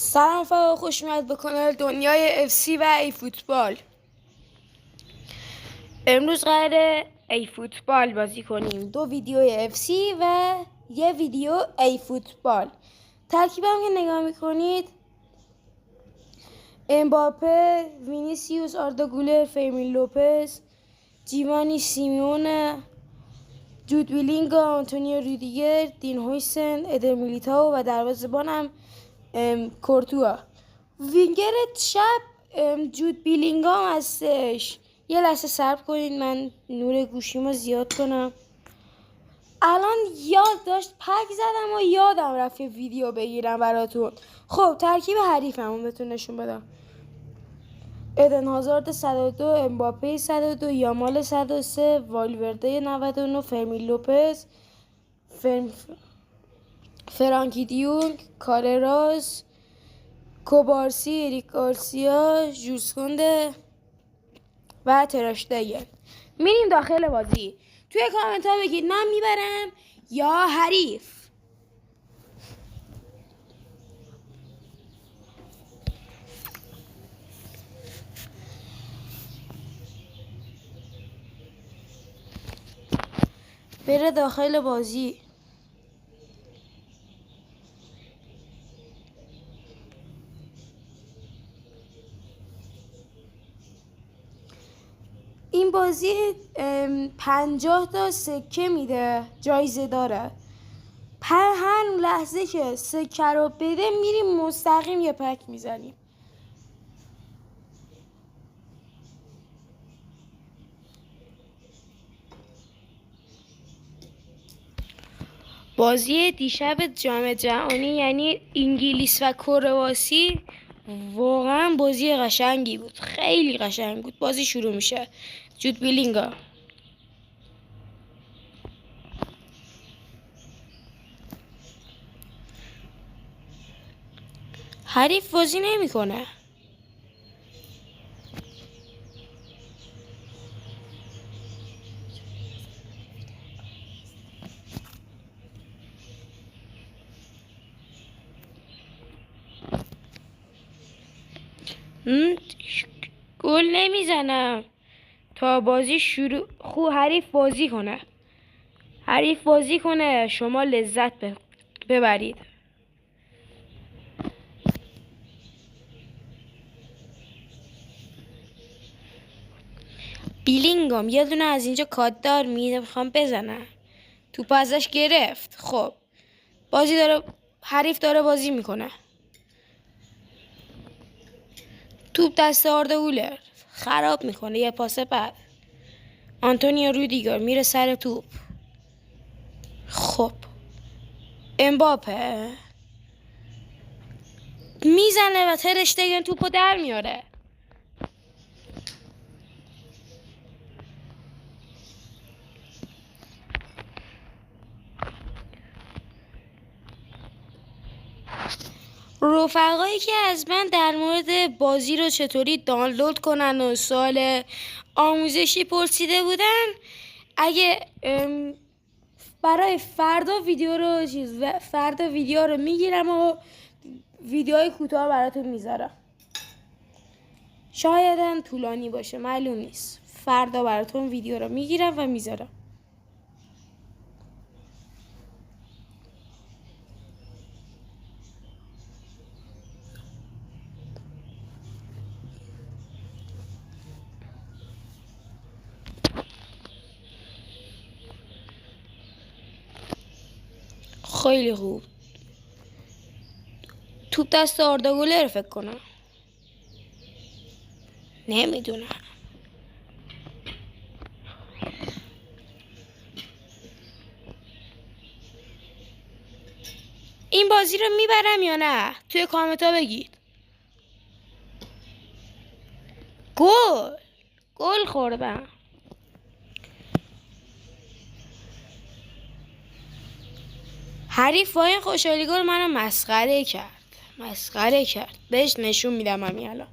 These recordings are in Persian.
سلام رفقا، خوش اومد به کانال دنیای اف سی و ای فوتبال. امروز قراره ای فوتبال بازی کنیم. 2 ویدیو اف سی و یه ویدیو ای فوتبال. ترکیبم که نگاه میکنید: امباپه، وینیسیوس، آردا گولر، فرمین لوپز، جیوانی سیمیونه، جود بیلینگام، آنتونیو رودیگر، دین هویسن، ادر میلیتائو و دروازه‌بانم کورتوا. وینگر چپ جود بیلینگام هستش. یه لحظه صبر کنید من نور گوشیمو زیاد کنم. الان یاد داشت پک زدم و یادم رفت یه ویدیو بگیرم براتون. خب ترکیب حریفمون بهتون نشون بدم: ادن هازارد 102، امباپه 102، یامال 103، والورده 99، فرمین لوپز، فرانکی دیونگ، کارراس، کوبارسی، اریک گارسیا، جوسکونده و تراشتگن. میریم داخل بازی. توی کامنت ها بگید من میبرم یا حریف. بره داخل بازی. این بازی 50 تا سکه میده، جایزه داره. هر لحظه که سکه رو بده میریم مستقیم یه پک میزنیم. بازی دیشب جام جهانی یعنی انگلیس و کرواسی واقعا بازی قشنگی بود، خیلی قشنگ بود. بازی شروع میشه. جود بیلینگا حریف بازی نمیکنه. گل نمیزنم تا بازی شروع. حریف بازی کنه. حریف بازی کنه شما لذت ببرید. بیلینگام یه دونه از اینجا کاددار میخوام بزنم. توپ ازش گرفت. خب بازی داره، حریف داره بازی میکنه. توپ دست آردا گولر خراب میکنه. یه پاس بعد آنتونیو رودیگر میره سر توپ. خب امباپه میزنه و ترشتگن توپو در میاره. رفقایی که از من در مورد بازی رو چطوری دانلود کنن و سوال آموزشی پرسیده بودن، اگه برای فردا ویدیو رو میگیرم و ویدیوهای کوتاه براتون میذارم. شاید طولانی باشه، معلوم نیست. فردا براتون ویدیو رو میگیرم و میذارم. خیلی خوب. توپ دست آردا گولر فکر کنم. نمیدونم. این بازی رو میبرم یا نه؟ توی کامنت ها بگید. گل خوردم. حریف با این خوشحالی گل منو مسخره کرد. بهش نشون میدم همین الان.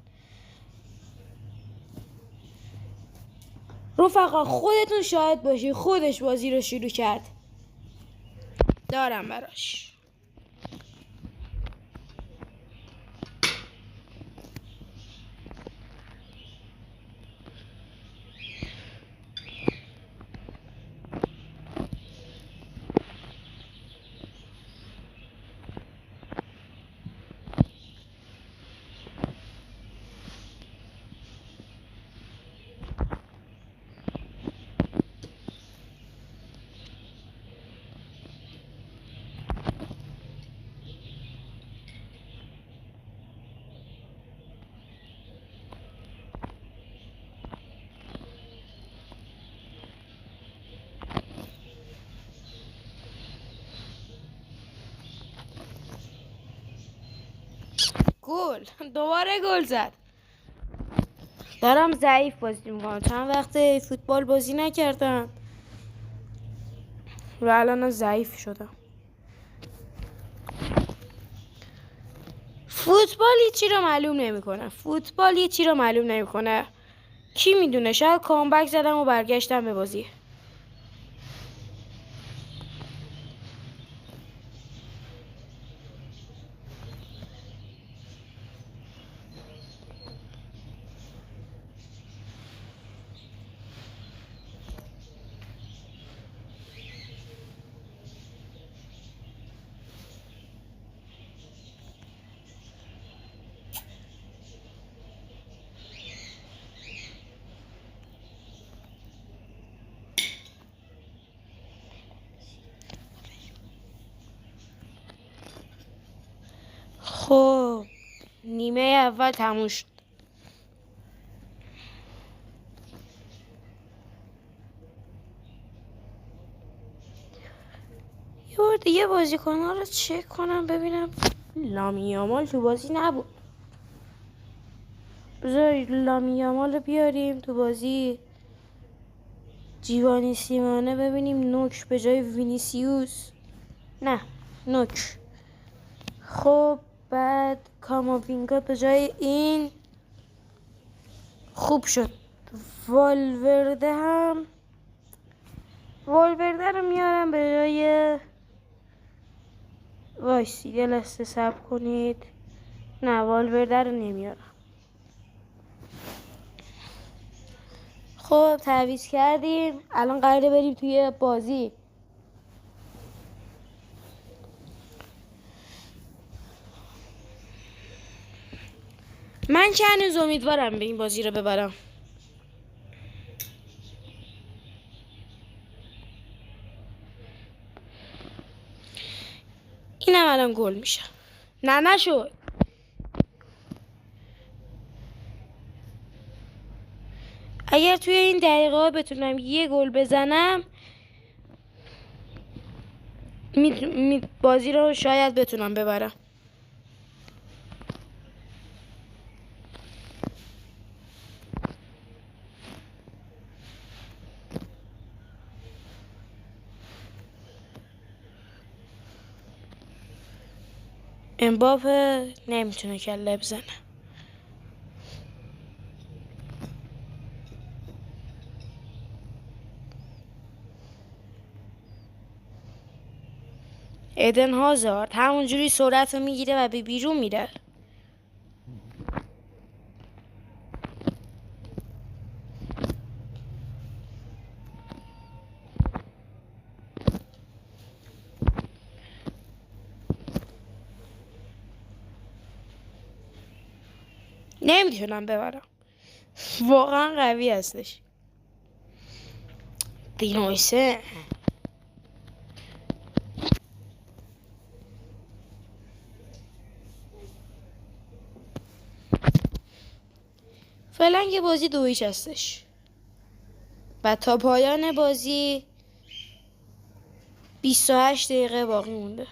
رفقا خودتون شاهد باشید، خودش بازی رو شروع کرد. دارم براش. گل. دوباره گل زد. دارم ضعیف بازی میکنم. چند وقته فوتبال بازی نکردم و الان ضعیف شدم. فوتبال یه چی رو معلوم نمیکنه. کی میدونه، شاید کامبک زدم و برگشتم به بازی. خب نیمه اول تموم شد. یه بار دیگه بازیکن‌ها رو چک کنم ببینم. لامین یامال تو بازی نبود. بذار لامین یامال رو بیاریم تو بازی. جیوانی سیمونه ببینیم نوک به جای وینیسیوس. نه نوک. خب بعد کاماوینگا به جای این. خوب شد. والورده رو میارم به جای. وایسی یه لحظه صبر کنید. نه والورده رو نمیارم. خب تعویض کردیم. الان قراره بریم توی بازی. من که هنوز امیدوارم به این بازی رو ببرم. اینم الان گل میشه. نه نشد. اگر توی این دقیقه ها بتونم یه گل بزنم بازی رو شاید بتونم ببرم. امباپه نمیتونه کله بزنه. ایدن هازارد همونجوری سرعت رو میگیره و به بیرون میره. نمیتونم ببرم. واقعا قوی هستش. دینویسه فعلا که بازی 2-2 هستش و تا پایان بازی 28 دقیقه باقی مونده.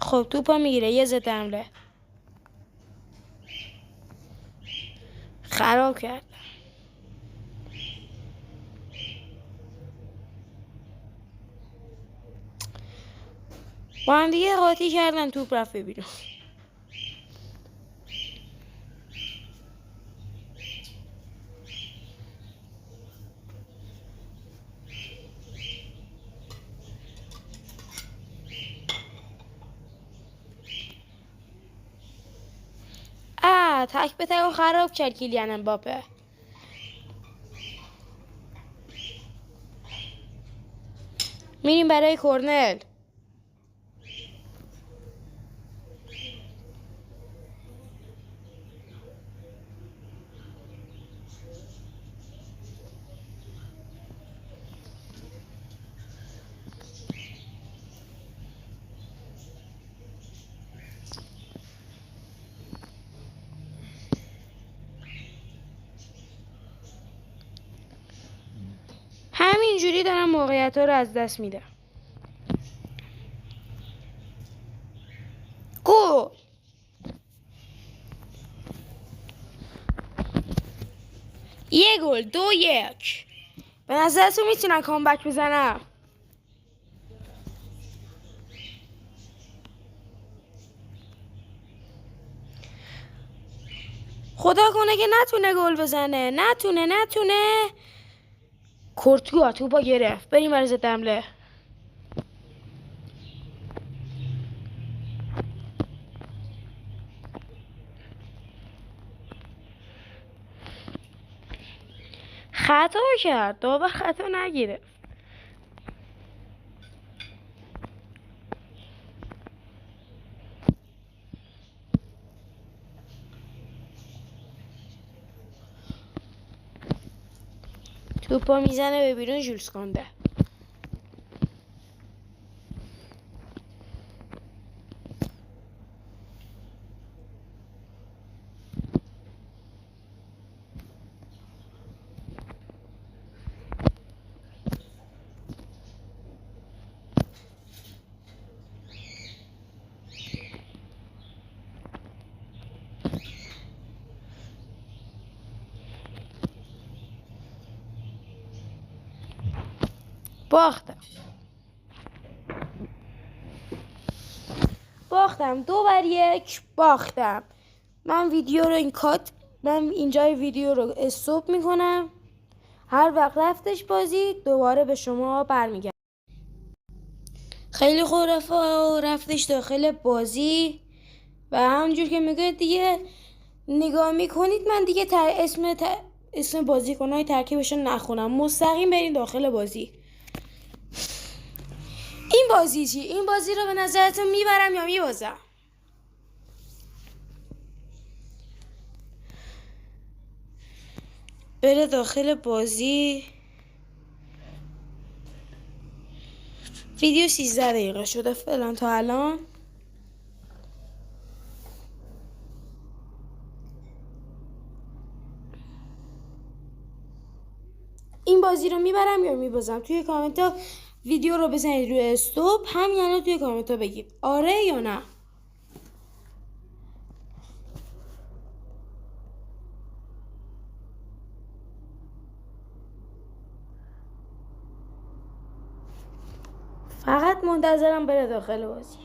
خب توپا میگیره. یه ضد حمله خراب کرد. با هم دیگه قاطی کردن. توپ رفت بیرون. تک به تک خراب کرد کیلیان امباپه. میریم برای کورنل. همینجوری دارم موقعیت ها رو از دست میدم. گل. 1 گل 2-1. به نظرتون میتونن کامبک بزنم؟ خدا کنه که نتونه گل بزنه. نتونه. کورتوا توپا گرفت. بریم برای ضد حمله. خطا کرد. داور خطا نگیره. توپا میزنه به بیرون. ژولز کنده. باختم 2-1 باختم. من اینجای ویدیو رو استوب میکنم. هر وقت رفتش بازی دوباره به شما برمیگردم. خیلی خوب رفتش داخل بازی و همونجور که میگه دیگه نگاه میکنید من دیگه اسم بازیکنهای ترکیبش رو نخونم. مستقیم بریم داخل بازی. این بازی چی؟ این بازی رو به نظرتون میبرم یا میبازم؟ بره داخل بازی. ویدیو 13 دقیقه شده فعلا تا الان. این بازی رو میبرم یا میبازم؟ توی کامنت ها ویدیو رو بزنید روی استوب. همین الان توی کامنت ها بگید آره یا نه. فقط منتظرم بره داخل بازی.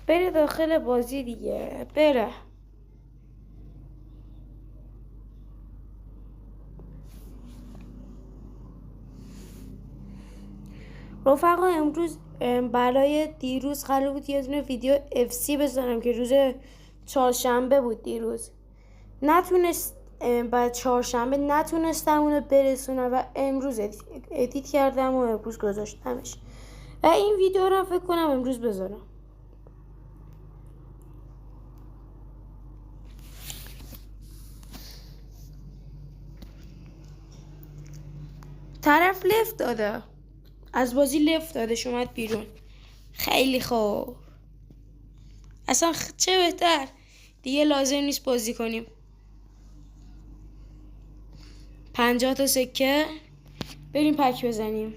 بره داخل بازی دیگه. بره. رفقا امروز برای دیروز قرار بود یه دونه ویدیو FC بزنم که روز چهارشنبه بود. دیروز بعد چهارشنبه نتونستم اونو برسونم و امروز ادیت کردم و امروز گذاشتمش و این ویدیو رو فکر کنم امروز بذارم. طرف لفت داده. از بازی لفت داده اومد بیرون. خیلی خوب. اصلا چه بهتر. دیگه لازم نیست بازی کنیم. 50 تا سکه. بریم پک بزنیم.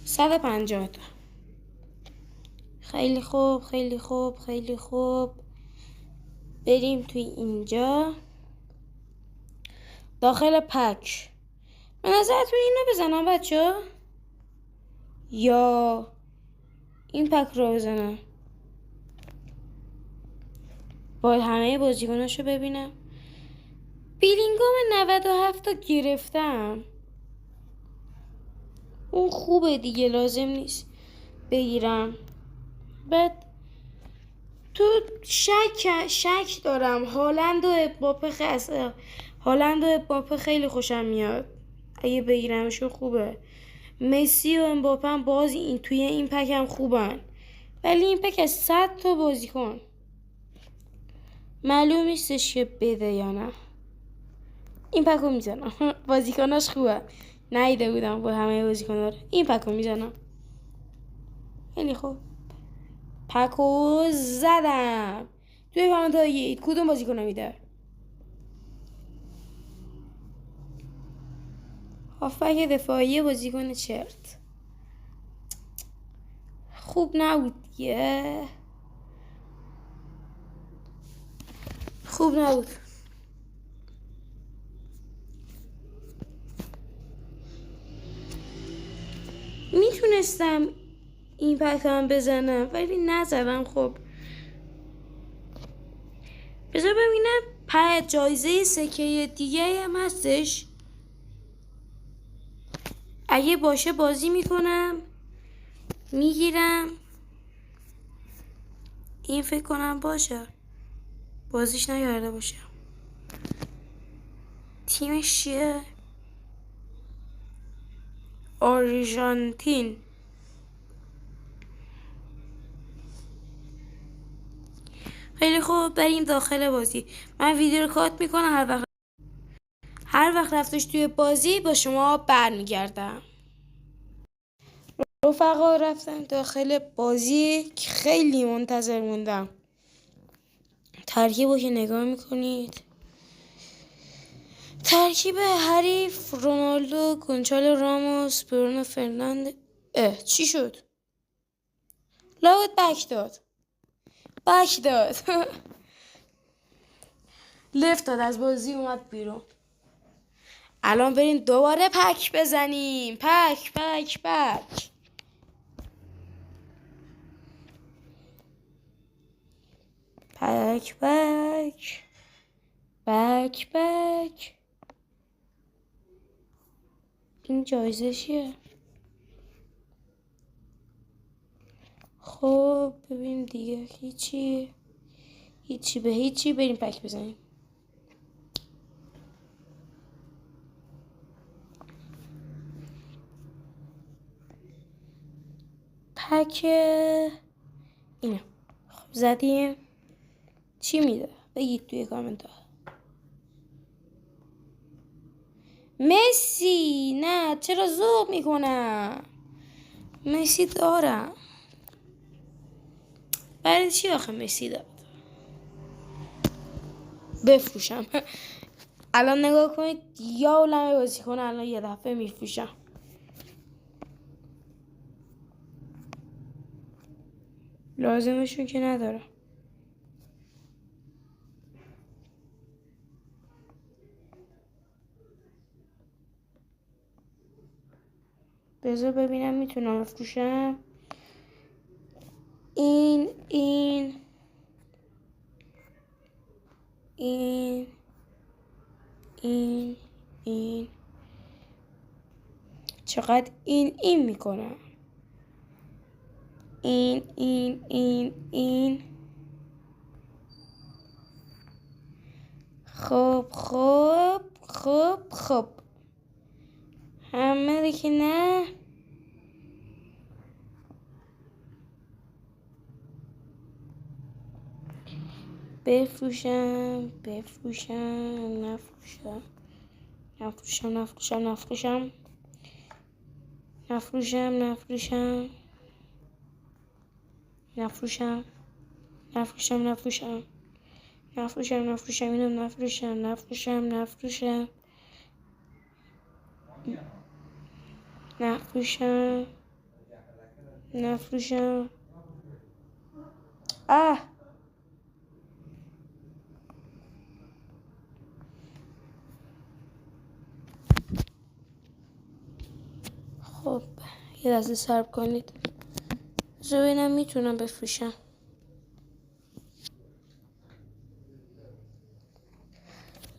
صد 50 تا. خیلی خوب. بریم توی اینجا داخل پک. به نظرتون اینو بزنم بچه یا این پک رو بزنم؟ باید همه بازیکناشو ببینم. بیلینگام 97 تا گرفتم. اون خوبه دیگه لازم نیست بگیرم. بعد تو شک دارم. هالند و امباپه خیلی خوشم میاد. اگه بگیرمشون خوبه. مسی و امباپه هم باز توی این پک هم خوبن. ولی این پک از 100 تا بازیکن معلوم نیستش که بده یا نه. این پک رو میزنم. بازیکناش خوبه. نیده بودم با همه بازیکن‌ها. این پک رو میزنم. خیلی خوب. پکو زدم. توی کامنت کدوم بازیکن میده؟ هافبک دفاعی بازیکن چرت. خوب نبود دیگه. خوب نبود. میتونستم این پکم بزنم ولی نزدم. خب بذار ببینم جایزه سکه دیگه هم هستش. اگه باشه بازی میکنم، میگیرم. این فکر کنم باشه، بازیش نکرده باشه. تیمش چیه؟ آرژانتین. خیلی خوب، بریم داخل بازی. من ویدیو رو کات میکنم. هر وقت رفتش توی بازی با شما برمیگردم. رفقا رفتم داخل بازی که خیلی منتظر موندم. ترکیب رو که نگاه میکنید، ترکیب حریف رونالدو، گونچالو راموس، برونو فرناندز. چی شد؟ لاوت بک داد. لفت داد، از بازی اومد بیرون. الان بریم دوباره پک بزنیم. پک پک پک. پک پک پک پک. این جایزه چیه؟ خب ببین دیگه هیچی به هیچی. بریم پک بزنیم. پک اینه. خب زدیم. چی میده؟ بگید توی کامنت ها. مسی. نه چرا زوب میکنم؟ مسی دارم. برای چی آخه مسی داد؟ بفروشم. الان نگاه کنید، یا عالمه بازی کنه الان یه دفعه میفروشم. لازمشون که نداره. بذار ببینم میتونم بفروشم. این چقدر این میکنم. این خب همه که نه. بفروشم نفروشم. خب یه لحظه صبر کنید. ببینم میتونم بفروشم.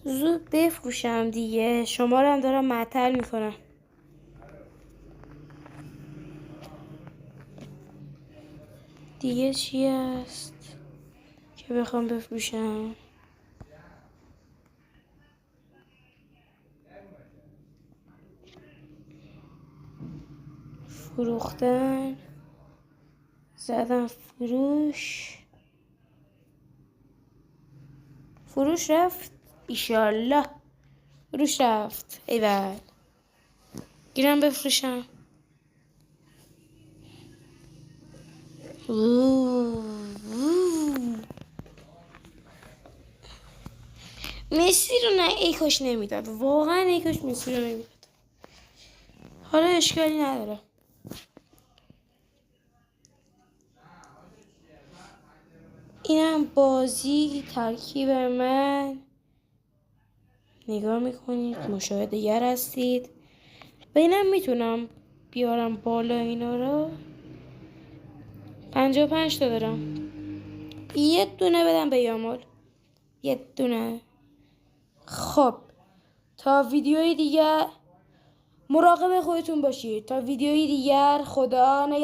زود بفروشم دیگه. شما رو هم دارم معطل میکنم. دیگه چی هست که بخوام بفروشم؟ فروختن. زدم فروش رفت. ایشالله فروش رفت. ایول. گیرم بفروشم. مسی رو نه، ای کاش نمیداد، واقعا ای کاش مسی رو نمیداد. حالا اشکالی نداره. اینم بازی ترکیب من، نگاه میکنید مشاهده گر هستید و اینم میتونم بیارم بالا اینا رو. 55 تا دارم، یه دونه بدم به یامال، یه دونه. خب تا ویدیوی دیگر مراقب خودتون باشید. تا ویدیوی دیگر، خدا نگهدار.